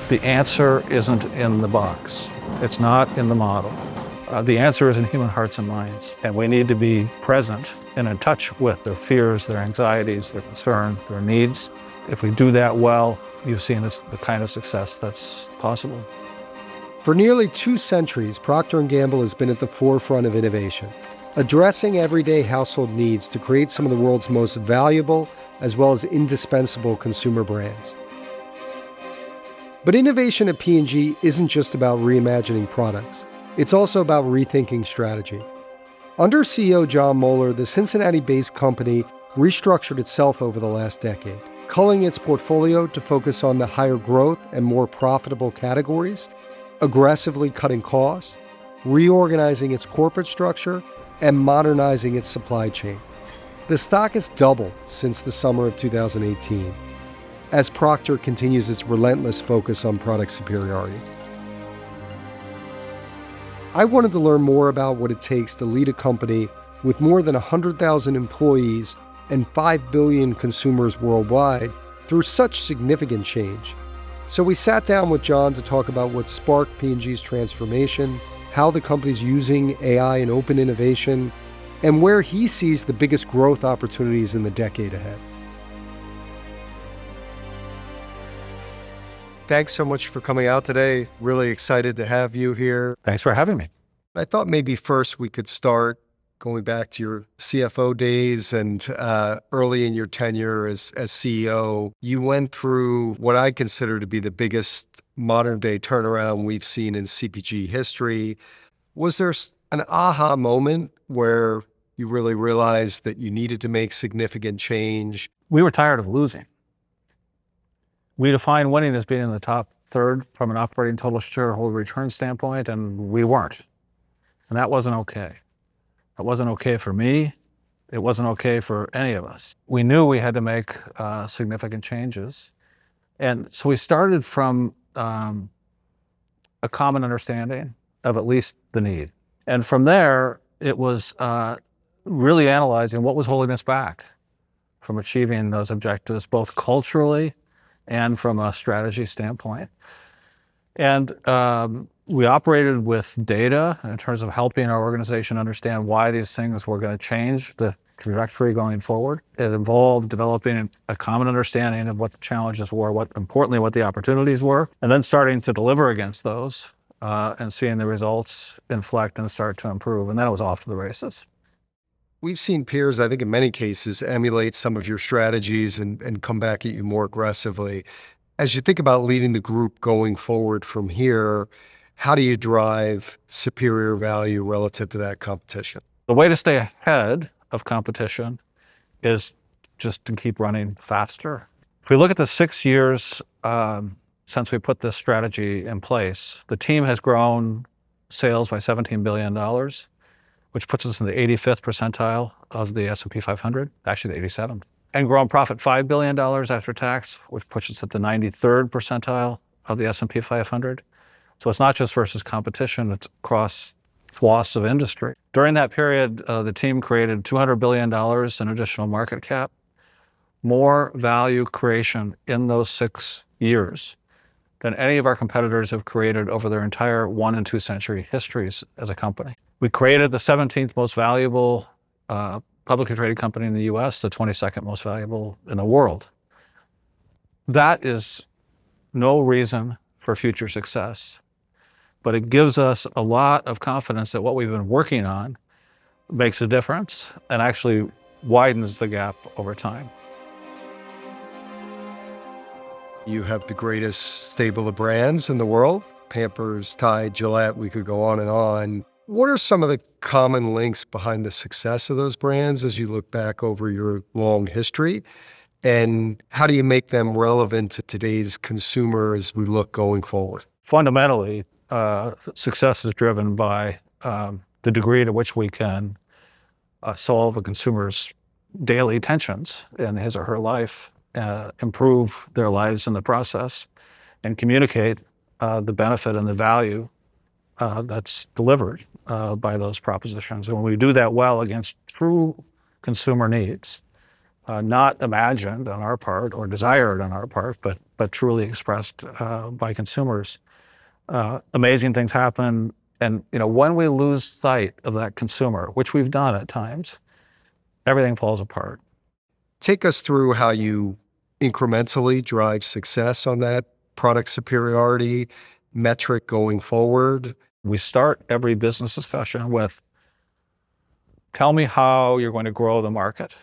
The answer isn't in the box. It's not in the model. The answer is in human hearts and minds. And we need to be present and in touch with their fears, their anxieties, their concerns, their needs. If we do that well, you've seen the kind of success that's possible. For nearly 2 centuries, Procter & Gamble has been at the forefront of innovation, addressing everyday household needs to create some of the world's most valuable as well as indispensable consumer brands. But innovation at P&G isn't just about reimagining products. It's also about rethinking strategy. Under CEO Jon Moeller, the Cincinnati-based company restructured itself over the last decade, culling its portfolio to focus on the higher growth and more profitable categories, aggressively cutting costs, reorganizing its corporate structure, and modernizing its supply chain. The stock has doubled since the summer of 2018, as Procter continues its relentless focus on product superiority. I wanted to learn more about what it takes to lead a company with more than 100,000 employees and 5 billion consumers worldwide through such significant change. So we sat down with Jon to talk about what sparked P&G's transformation, how the company's using AI and open innovation, and where he sees the biggest growth opportunities in the decade ahead. Thanks so much for coming out today. Really excited to have you here. Thanks for having me. I thought maybe first we could start going back to your CFO days and early in your tenure as CEO. You went through what I consider to be the biggest modern day turnaround we've seen in CPG history. Was there an aha moment where you really realized that you needed to make significant change? We were tired of losing. We define winning as being in the top third from an operating total shareholder return standpoint, and we weren't. And that wasn't okay. It wasn't okay for me. It wasn't okay for any of us. We knew we had to make significant changes. And so we started from a common understanding of at least the need. And from there, it was really analyzing what was holding us back from achieving those objectives, both culturally and from a strategy standpoint. And we operated with data in terms of helping our organization understand why these things were going to change the trajectory going forward. It involved developing a common understanding of what the challenges were, importantly, what the opportunities were, and then starting to deliver against those and seeing the results inflect and start to improve. And then it was off to the races. We've seen peers, I think in many cases, emulate some of your strategies and come back at you more aggressively. As you think about leading the group going forward from here, how do you drive superior value relative to that competition? The way to stay ahead of competition is just to keep running faster. If we look at the 6 years since we put this strategy in place, the team has grown sales by $17 billion, which puts us in the 85th percentile of the S&P 500, actually the 87th. And grown profit $5 billion after tax, which puts us at the 93rd percentile of the S&P 500. So it's not just versus competition, it's across swaths of industry. During that period, the team created $200 billion in additional market cap, more value creation in those 6 years than any of our competitors have created over their entire 1 and 2 century histories as a company. We created the 17th most valuable publicly traded company in the US, the 22nd most valuable in the world. That is no reason for future success, but it gives us a lot of confidence that what we've been working on makes a difference and actually widens the gap over time. You have the greatest stable of brands in the world, Pampers, Tide, Gillette, we could go on and on. What are some of the common links behind the success of those brands as you look back over your long history? And how do you make them relevant to today's consumer as we look going forward? Fundamentally, success is driven by the degree to which we can solve a consumer's daily tensions in his or her life, improve their lives in the process, and communicate the benefit and the value that's delivered by those propositions. And when we do that well against true consumer needs, not imagined on our part or desired on our part, but truly expressed by consumers. Amazing things happen. And when we lose sight of that consumer, which we've done at times, everything falls apart. Take us through how you incrementally drive success on that product superiority metric going forward. We start every business discussion with, tell me how you're going to grow the market.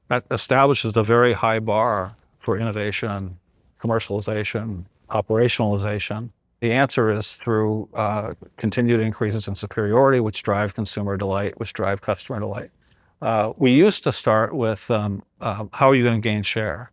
That establishes a very high bar for innovation, commercialization, operationalization. The answer is through continued increases in superiority, which drive consumer delight, which drive customer delight. We used to start with, how are you going to gain share?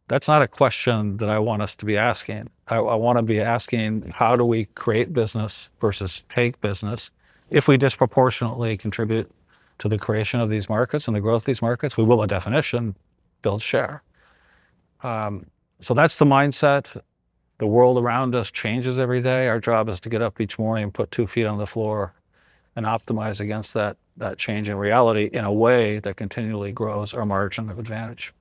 That's not a question that I want us to be asking. I want to be asking, how do we create business versus take business? If we disproportionately contribute to the creation of these markets and the growth of these markets, we will, by definition, build share. So that's the mindset. The world around us changes every day. Our job is to get up each morning and put 2 feet on the floor and optimize against that change in reality in a way that continually grows our margin of advantage.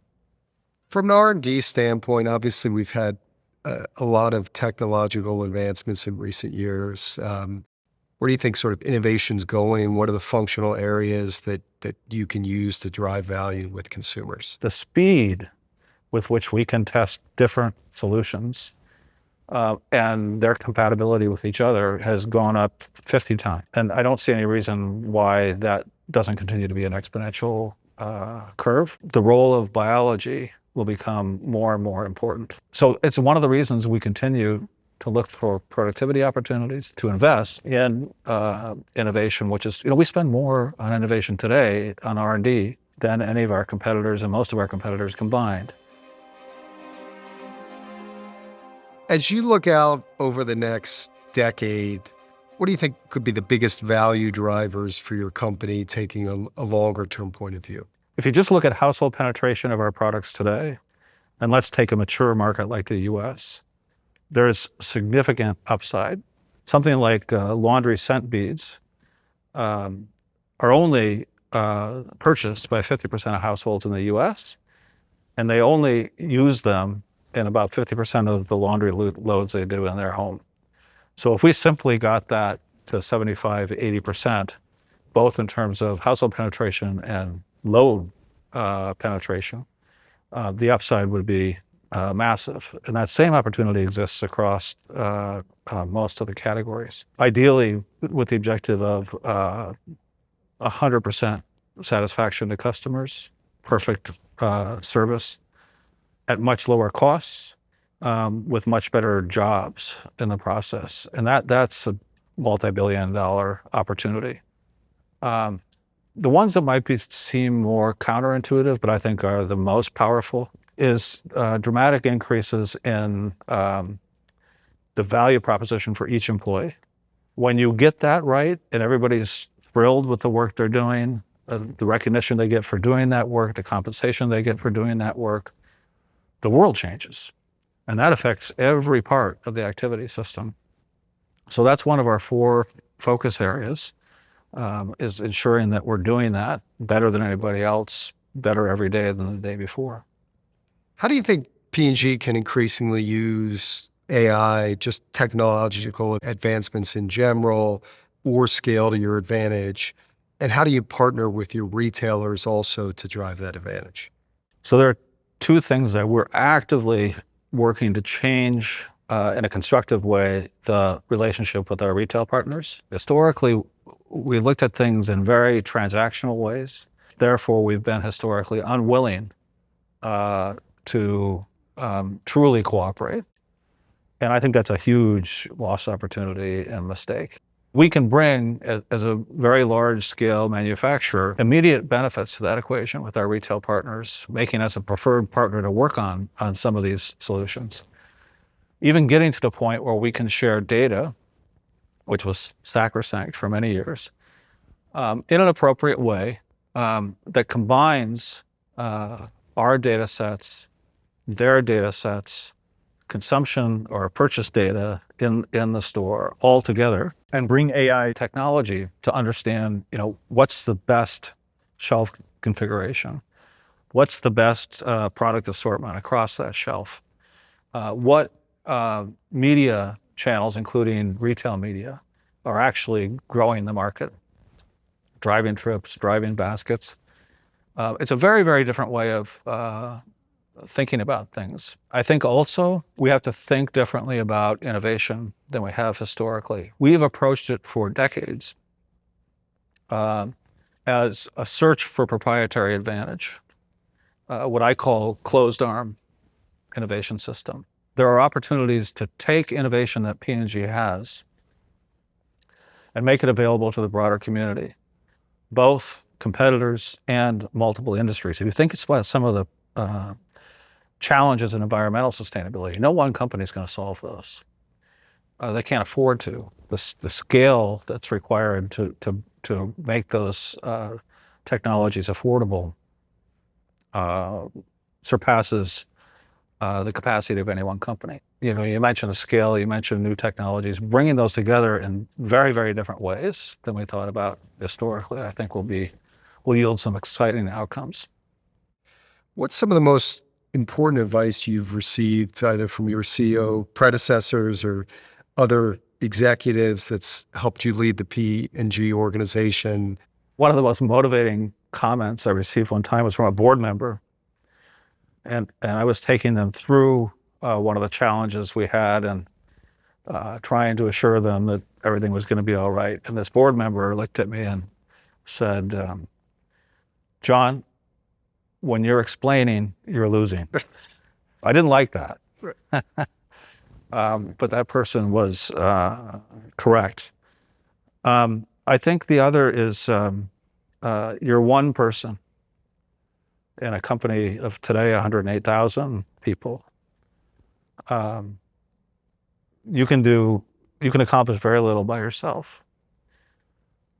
From an R&D standpoint, obviously we've had a lot of technological advancements in recent years. Where do you think sort of innovation's going? What are the functional areas that you can use to drive value with consumers? The speed with which we can test different solutions and their compatibility with each other has gone up 50 times. And I don't see any reason why that doesn't continue to be an exponential curve. The role of biology will become more and more important. So it's one of the reasons we continue to look for productivity opportunities, to invest in innovation, which is, we spend more on innovation today on R&D than any of our competitors and most of our competitors combined. As you look out over the next decade, what do you think could be the biggest value drivers for your company taking a longer term point of view? If you just look at household penetration of our products today, and let's take a mature market like the US, there's significant upside. Something like laundry scent beads are only purchased by 50% of households in the US, and they only use them in about 50% of the laundry loads they do in their home. So if we simply got that to 75, 80%, both in terms of household penetration and load penetration, the upside would be massive. And that same opportunity exists across most of the categories. Ideally, with the objective of 100% satisfaction to customers, perfect service at much lower costs, with much better jobs in the process. And that's a multi-billion-dollar opportunity. The ones that might seem more counterintuitive, but I think are the most powerful, is dramatic increases in the value proposition for each employee. When you get that right, and everybody's thrilled with the work they're doing, the recognition they get for doing that work, the compensation they get for doing that work, the world changes. And that affects every part of the activity system. So that's one of our 4 focus areas, is ensuring that we're doing that better than anybody else, better every day than the day before. How do you think P&G can increasingly use AI, just technological advancements in general, or scale to your advantage? And how do you partner with your retailers also to drive that advantage? So there are 2 things that we're actively working to change in a constructive way, the relationship with our retail partners. Historically, we looked at things in very transactional ways. Therefore, we've been historically unwilling to truly cooperate. And I think that's a huge lost opportunity and mistake. We can bring, as a very large-scale manufacturer, immediate benefits to that equation with our retail partners, making us a preferred partner to work on some of these solutions. Even getting to the point where we can share data, which was sacrosanct for many years, in an appropriate way that combines our data sets, their data sets, consumption or purchase data in the store all together, and bring AI technology to understand, what's the best shelf configuration, What's the best product assortment across that shelf? What media channels, including retail media, are actually growing the market, driving trips, driving baskets? It's a very, very different way of thinking about things. I think also we have to think differently about innovation than we have historically. We've approached it for decades as a search for proprietary advantage, what I call closed arm innovation system. There are opportunities to take innovation that P&G has and make it available to the broader community, both competitors and multiple industries. If you think about some of the challenges in environmental sustainability, no one company is going to solve those. They can't afford to. The scale that's required to make those technologies affordable surpasses the capacity of any one company. You know, you mentioned the scale, you mentioned new technologies. Bringing those together in very, very different ways than we thought about historically, I think will yield some exciting outcomes. What's some of the most important advice you've received either from your CEO predecessors or other executives that's helped you lead the P&G organization? One of the most motivating comments I received one time was from a board member. And I was taking them through one of the challenges we had and trying to assure them that everything was going to be all right. And this board member looked at me and said, Jon, when you're explaining, you're losing. I didn't like that. But that person was correct. I think the other is you're one person in a company of today, 108,000 people. You can accomplish very little by yourself.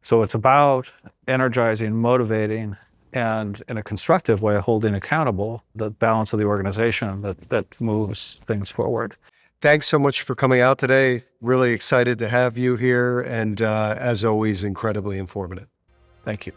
So it's about energizing, motivating, and in a constructive way, holding accountable the balance of the organization that moves things forward. Thanks so much for coming out today. Really excited to have you here. And as always, incredibly informative. Thank you.